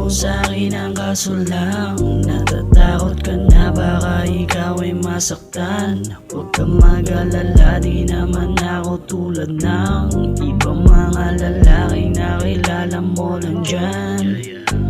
sa'kin ang kaso lang natatakot ka na baka ikaw ay masaktan. Huwag kang mag-alala, di naman ako tulad ng ibang mga lalaking nakilala mo lang dyan.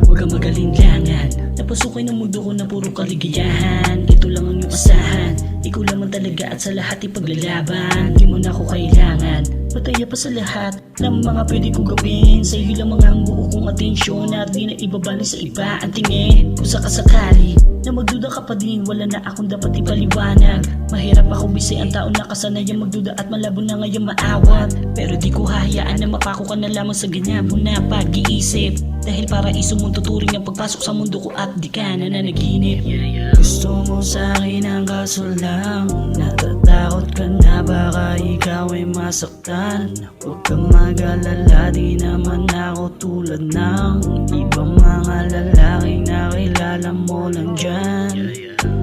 Huwag kang magalinlangan, napasukin ang mundo ko na puro kaligayahan. Ito lang ang iyong asahan, ikaw lamang talaga at sa lahat ipaglalaban. Di mo na ako kailangan, pataya pa sa lahat ng mga pwede ko gawin. Sa iyo lang mga ang buo kong atensyon at di na ibabalik sa iba ang tingin. Kung sakasakali na magduda ka pa din, wala na akong dapat ipaliwanag. Mahirap ako bisay ang taon na kasanayang magduda at malabo na ngayon maawat. Pero di ko hahayaan na mapako ka na lamang sa ganyan mo na pag-iisip. Dahil paraiso mong tuturing ang pagpasok sa mundo ko at di ka na nanaginip. Gusto mo sa'kin ang kaso lang natatakot ka na baka ikaw ay masaktan. Huwag kang mag-alala, di naman ako tulad ng ibang mga lalaking nakilala mo lang dyan.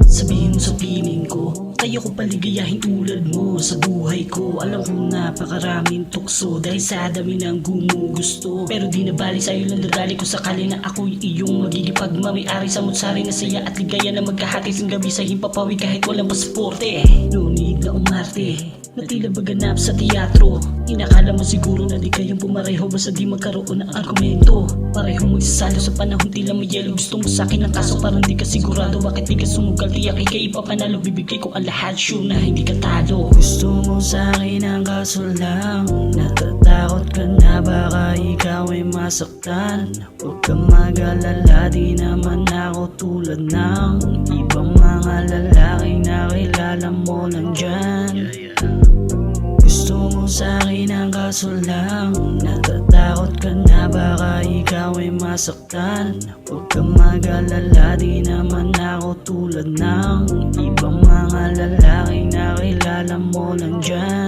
Sabihin mo sa piling ko, kaya ko paligayahin tulad mo sa buhay ko. Alam kong napakaraming tukso dahil sa dami ng gumugusto. Pero di nabali sa'yo lang dadali ko sakali na ako'y iyong magiging pagmamayari sa mutsari na saya at ligaya na magkahati ng gabi sa himpapawi kahit walang pasaporte. No need na umarte, na tila ba ganap sa teatro. Inakala mo siguro na di kayong pumareho basta di magkaroon ng argumento. Pareho magsasalo sa panahon tila may yelo. Gusto mo sa'kin ang kaso parang di ka sigurado. Bakit di ka sumugal, tiyak ikay ipapanalo. Bibigay ko ang lahat, sure na hindi ka talo. Gusto mo sa'kin ang kaso lang natatakot ka na baka ikaw ay masaktan. Huwag kang mag-alala, di naman ako tulad ng ibang mga lalaking nakilala mo lang dyan. Gusto mo sa'kin ang kaso lang natatakot ka na baka ikaw ay masaktan. Huwag kang mag-alala, di naman ako tulad ng ibang mga lalaking nakilala mo lang dyan.